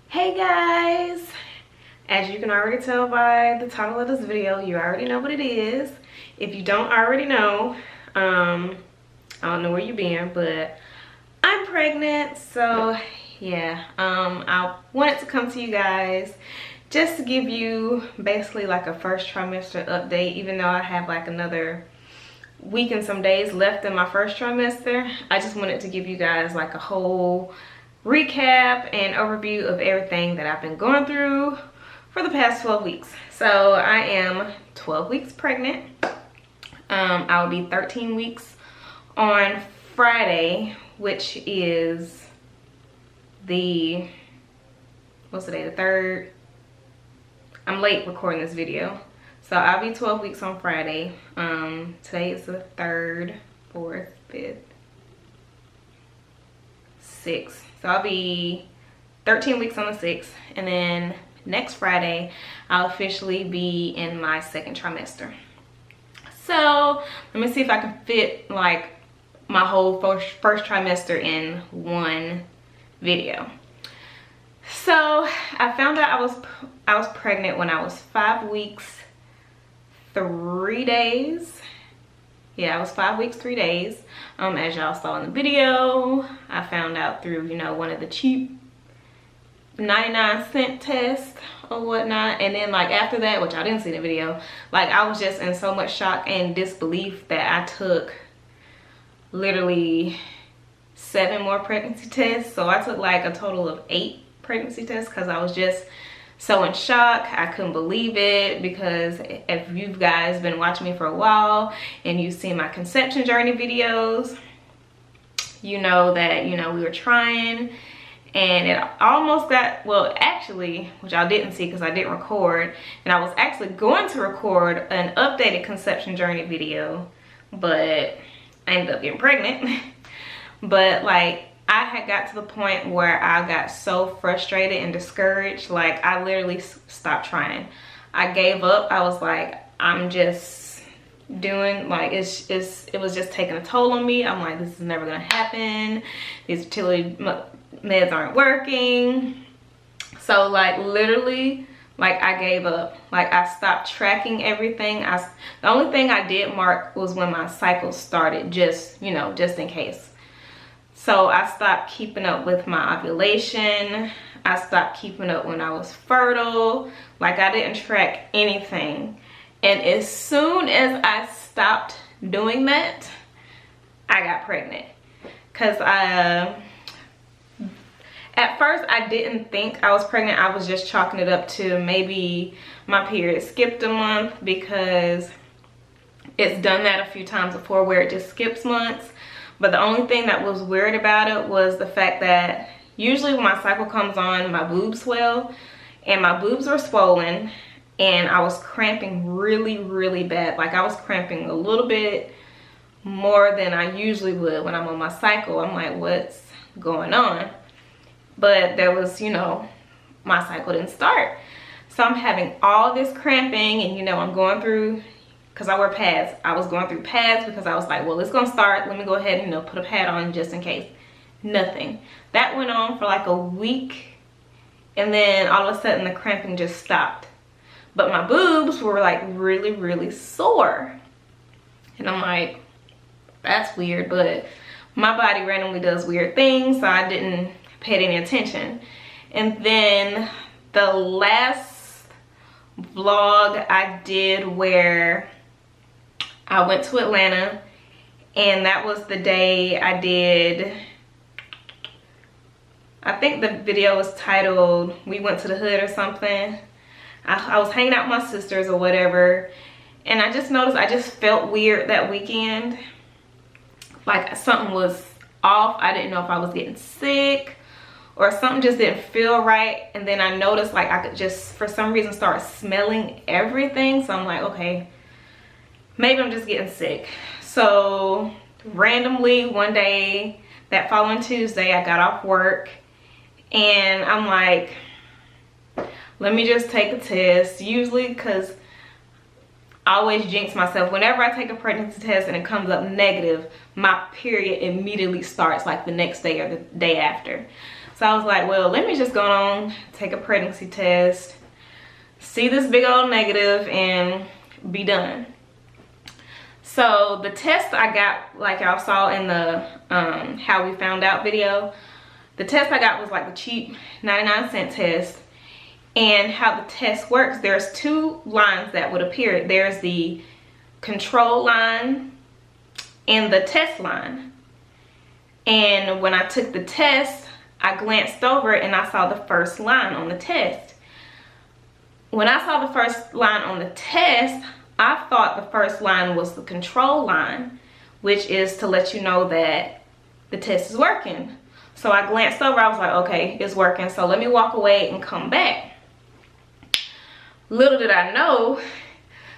Hey guys, as you can already tell by the title of this video, you already know what it is. If you don't already know, I don't know where you've been, but I'm pregnant. So yeah, I wanted to come to you guys just to give you basically like a first trimester update, even though I have like another week and some days left in my first trimester. I just wanted to give you guys like a whole recap and overview of everything that I've been going through for the past 12 weeks. So I am 12 weeks pregnant. I'll be 13 weeks on Friday, which is the, what's the day, the 3rd? I'm late recording this video. So I'll be 12 weeks on Friday. Today is the 3rd, 4th, 5th, 6th. So I'll be 13 weeks on the 6th, and then next Friday I'll officially be in my 2nd trimester. So let me see if I can fit like my whole first trimester in one video. So I found out I was pregnant when I was 5 weeks 3 days. Yeah, I was 5 weeks 3 days. As y'all saw in the video, I found out through, you know, one of the cheap 99-cent tests or whatnot. And then like after that, which I didn't see in the video, like I was just in so much shock and disbelief that I took literally 7 more pregnancy tests. So I took like a total of 8 pregnancy tests because I was just so in shock. I couldn't believe it, because if you guys been watching me for a while and you've seen my conception journey videos, you know that, you know, we were trying and it almost got, well actually, which I didn't see because I didn't record, and I was actually going to record an updated conception journey video, but I ended up getting pregnant. But like I had got to the point where I got so frustrated and discouraged, like I literally stopped trying. I gave up. I was like, I'm just doing, like it was just taking a toll on me. I'm like, this is never gonna happen. These fertility meds aren't working. So like literally, like I gave up. Like I stopped tracking everything. The only thing I did mark was when my cycle started, just, you know, just in case. So I stopped keeping up with my ovulation. I stopped keeping up when I was fertile. Like I didn't track anything. And as soon as I stopped doing that, I got pregnant. Cause at first I didn't think I was pregnant. I was just chalking it up to maybe my period skipped a month, because it's done that a few times before where it just skips months. But the only thing that was weird about it was the fact that usually when my cycle comes on, my boobs swell, and my boobs were swollen, and I was cramping really, really bad. Like I was cramping a little bit more than I usually would when I'm on my cycle. I'm like, what's going on? But there was, you know, my cycle didn't start. So I'm having all this cramping, and you know, I'm going through, because I wear pads. I was going through pads because I was like, well, it's gonna start. Let me go ahead and, you know, put a pad on just in case. Nothing. That went on for like a week, and then all of a sudden the cramping just stopped. But my boobs were like really, really sore. And I'm like, that's weird, but my body randomly does weird things, so I didn't pay any attention. And then the last vlog I did where I went to Atlanta, and that was the day I did, I think the video was titled We Went to the Hood or something. I was hanging out with my sisters or whatever, and I just noticed I just felt weird that weekend. Like something was off. I didn't know if I was getting sick or something just didn't feel right. And then I noticed like I could just for some reason start smelling everything. So I'm like, okay, maybe I'm just getting sick. So randomly one day, that following Tuesday, I got off work and I'm like, let me just take a test. Usually, because I always jinx myself. Whenever I take a pregnancy test and it comes up negative, my period immediately starts like the next day or the day after. So I was like, well, let me just go on, take a pregnancy test, see this big old negative, and be done. So the test I got, like y'all saw in the how we found out video, the test I got was like the cheap 99-cent test. And how the test works, there's two lines that would appear. There's the control line and the test line. And when I took the test, I glanced over and I saw the first line on the test. When I saw the first line on the test, I thought the first line was the control line, which is to let you know that the test is working. So I glanced over, I was like, okay, it's working, so let me walk away and come back. Little did I know,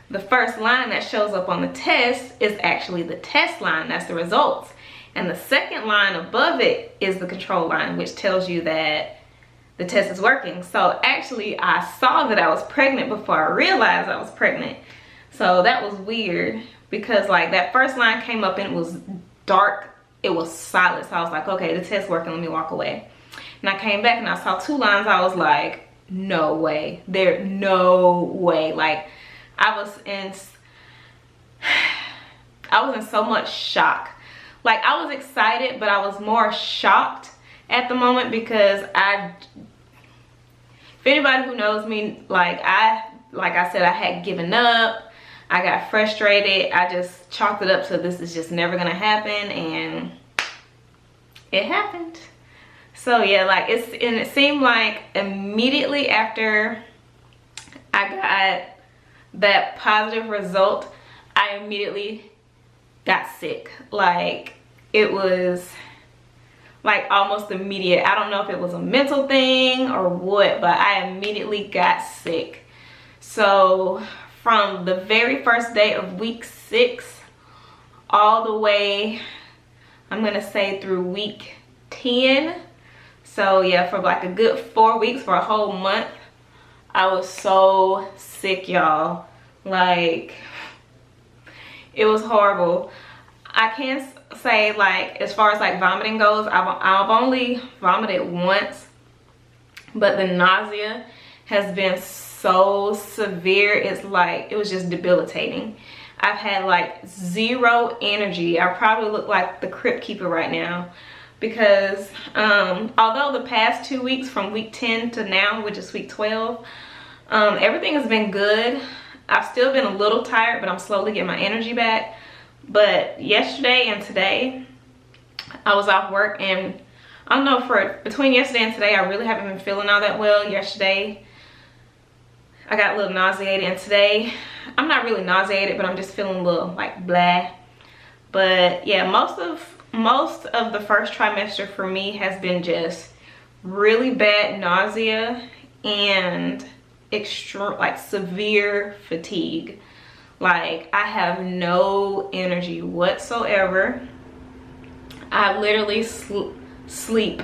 the first line that shows up on the test is actually the test line, that's the results. And the second line above it is the control line, which tells you that the test is working. So actually I saw that I was pregnant before I realized I was pregnant. So that was weird, because like that first line came up and it was dark, it was silent. So I was like, okay, the test's working, let me walk away. And I came back and I saw two lines. I was like, no way, no way. Like I was in so much shock. Like I was excited, but I was more shocked at the moment, because if anybody who knows me, like I said, I had given up, I got frustrated, I just chalked it up to this is just never gonna happen, and it happened. So yeah, like it seemed like immediately after I got that positive result, I immediately got sick. Like it was like almost immediate. I don't know if it was a mental thing or what, but I immediately got sick. So from the very first day of week 6 all the way, I'm gonna say through week 10. So yeah, for like a good 4 weeks, for a whole month, I was so sick, y'all. Like, it was horrible. I can't say, like, as far as like vomiting goes, I've only vomited once, but the nausea has been so severe. It's like, it was just debilitating. I've had like zero energy. I probably look like the crypt keeper right now, because although the past 2 weeks from week 10 to now, which is week 12, everything has been good. I've still been a little tired, but I'm slowly getting my energy back. But yesterday and today, I was off work, and I don't know, between yesterday and today, I really haven't been feeling all that well. Yesterday, I got a little nauseated, and today, I'm not really nauseated, but I'm just feeling a little like blah. But yeah, most of the first trimester for me has been just really bad nausea and extreme, like severe fatigue. Like I have no energy whatsoever. I literally sleep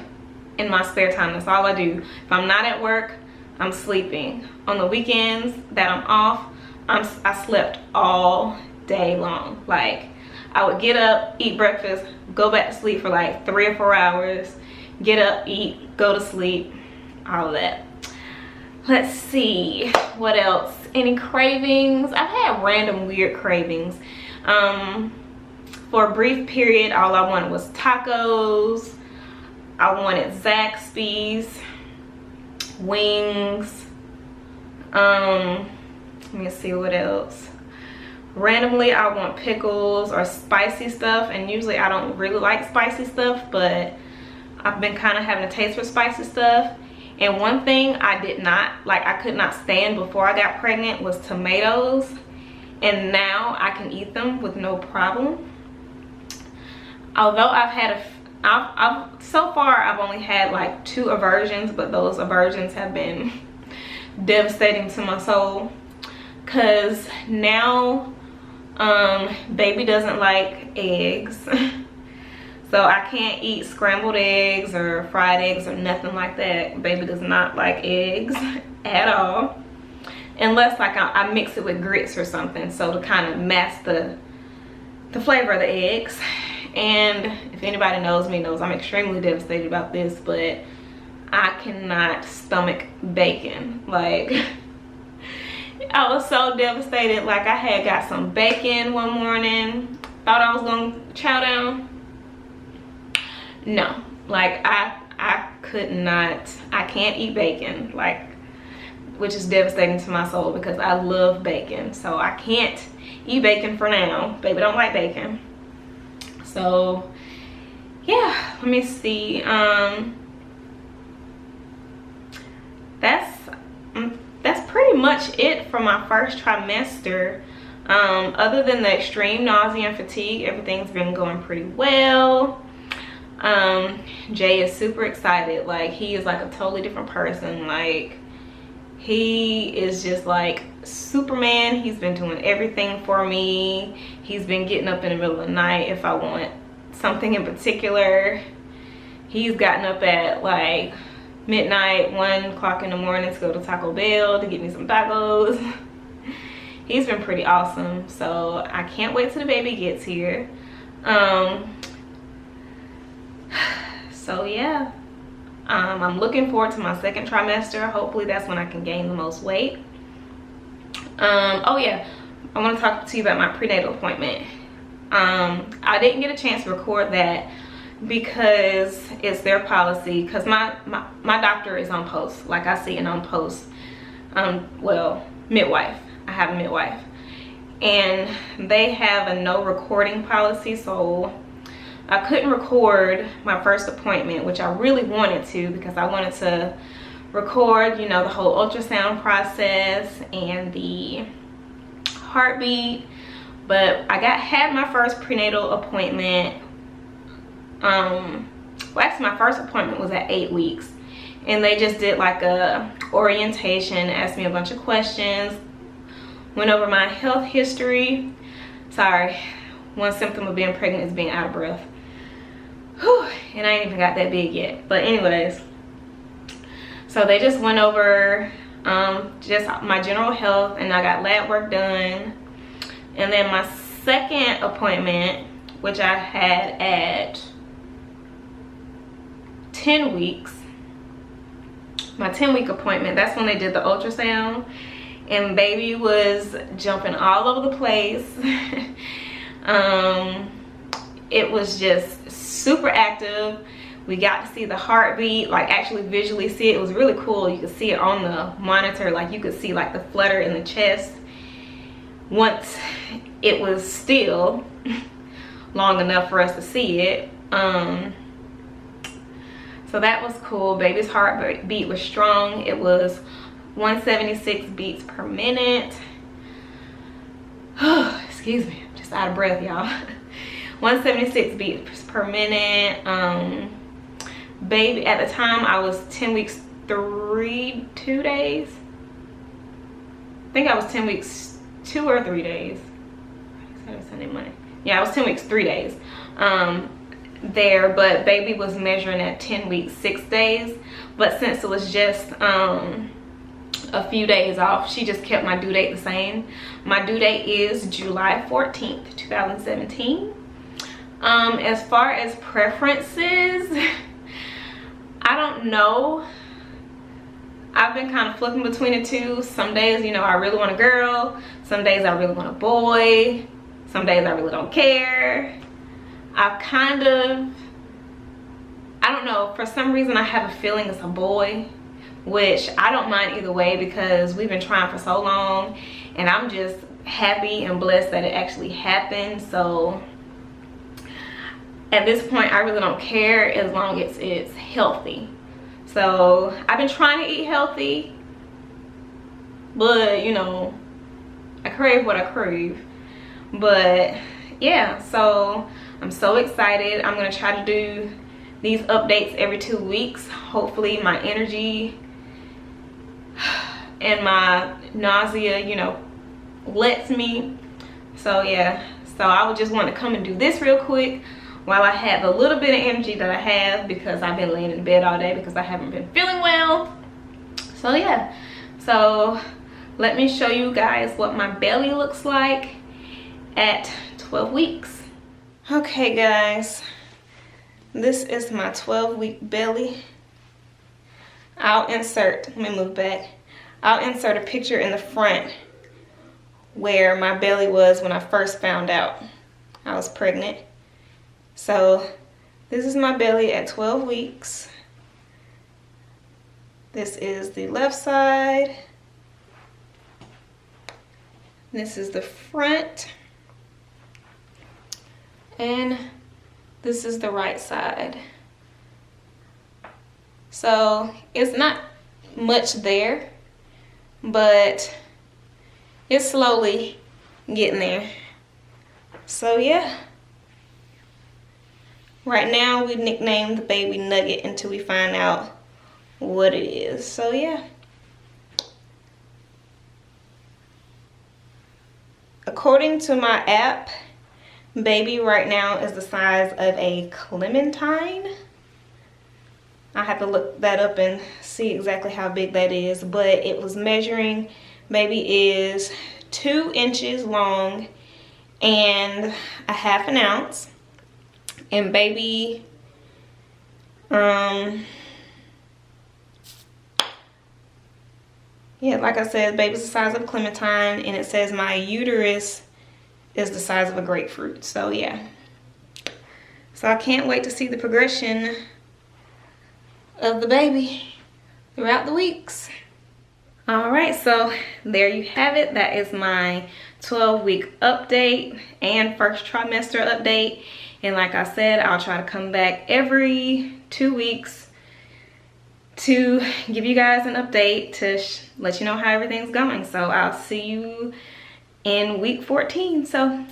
in my spare time. That's all I do. If I'm not at work, I'm sleeping. On the weekends that I'm off, I slept all day long. Like I would get up, eat breakfast, go back to sleep for like 3 or 4 hours, get up, eat, go to sleep, all of that. Let's see, what else? Any cravings? I've had random weird cravings. For a brief period, all I wanted was tacos. I wanted Zaxby's, wings. Let me see what else. Randomly, I want pickles or spicy stuff, and usually I don't really like spicy stuff, but I've been kind of having a taste for spicy stuff. And one thing I did not like, I could not stand before I got pregnant, was tomatoes, and now I can eat them with no problem. Although so far I've only had like 2 aversions, but those aversions have been devastating to my soul, because now baby doesn't like eggs. So I can't eat scrambled eggs or fried eggs or nothing like that. Baby does not like eggs at all. unless like I mix it with grits or something, so to kind of mask the flavor of the eggs. And if anybody knows me knows I'm extremely devastated about this, but I cannot stomach bacon. Like, I was so devastated. Like, I had got some bacon one morning, thought I was gonna chow down. No, like I could not, I can't eat bacon, like, which is devastating to my soul because I love bacon. So I can't eat bacon for now. Baby don't like bacon. So yeah, let me see. That's pretty much it for my first trimester. Other than the extreme nausea and fatigue, everything's been going pretty well. Jay is super excited. Like, he is like a totally different person. Like, he is just like Superman. He's been doing everything for me. He's been getting up in the middle of the night if I want something in particular. He's gotten up at like midnight, 1 o'clock in the morning to go to Taco Bell to get me some tacos. He's been pretty awesome. So I can't wait till the baby gets here. So yeah, I'm looking forward to my second trimester. Hopefully that's when I can gain the most weight. Oh yeah, I want to talk to you about my prenatal appointment. I didn't get a chance to record that because it's their policy, because my doctor is on post. Like, I see it on post. Well, midwife. I have a midwife, and they have a no recording policy, so I couldn't record my first appointment, which I really wanted to, because I wanted to record, you know, the whole ultrasound process and the heartbeat. But I had my first prenatal appointment. Well, actually my first appointment was at 8 weeks, and they just did like a orientation, asked me a bunch of questions, went over my health history. Sorry, one symptom of being pregnant is being out of breath. Whew, and I ain't even got that big yet. But anyways, so they just went over just my general health, and I got lab work done. And then my second appointment, which I had at 10 weeks, my 10-week appointment, that's when they did the ultrasound, and baby was jumping all over the place. It was just super active. We got to see the heartbeat, like actually visually see it. It was really cool. You could see it on the monitor, like you could see like the flutter in the chest once it was still long enough for us to see it. So that was cool. Baby's heartbeat was strong. It was 176 beats per minute. Excuse me, I'm just out of breath, y'all. 176 beats per minute. Baby, at the time I was 10 weeks 2 days. I think I was 10 weeks 2 or 3 days. Saturday, Sunday, Monday. Yeah, I was 10 weeks 3 days there, but baby was measuring at 10 weeks 6 days. But since it was just a few days off, she just kept my due date the same. My due date is July 14th, 2017. As far as preferences, I don't know. I've been kind of flipping between the two. Some days, you know, I really want a girl. Some days I really want a boy. Some days I really don't care. I've kind of, I don't know, for some reason I have a feeling it's a boy, which I don't mind either way because we've been trying for so long, and I'm just happy and blessed that it actually happened. So at this point I really don't care as long as it's healthy. So I've been trying to eat healthy, but you know, I crave what I crave. But yeah, so I'm so excited. I'm gonna try to do these updates every 2 weeks. Hopefully my energy and my nausea, you know, lets me. So yeah, so I would just want to come and do this real quick while I have a little bit of energy that I have, because I've been laying in bed all day because I haven't been feeling well. So yeah, so let me show you guys what my belly looks like at 12 weeks. Okay guys, this is my 12-week belly. I'll insert, let me move back. I'll insert a picture in the front where my belly was when I first found out I was pregnant. So this is my belly at 12 weeks. This is the left side. This is the front. And this is the right side. So it's not much there, but it's slowly getting there. So yeah. Right now we nicknamed the baby Nugget until we find out what it is. So yeah. According to my app, baby right now is the size of a clementine. I have to look that up and see exactly how big that is, but it was measuring, baby is 2 inches long and a ½ an ounce. And baby, yeah, like I said, baby's the size of a clementine, and it says my uterus is the size of a grapefruit. So yeah. So I can't wait to see the progression of the baby throughout the weeks. All right, so there you have it. That is my 12-week update and first trimester update. And like I said, I'll try to come back every 2 weeks to give you guys an update to let you know how everything's going. So I'll see you in week 14. So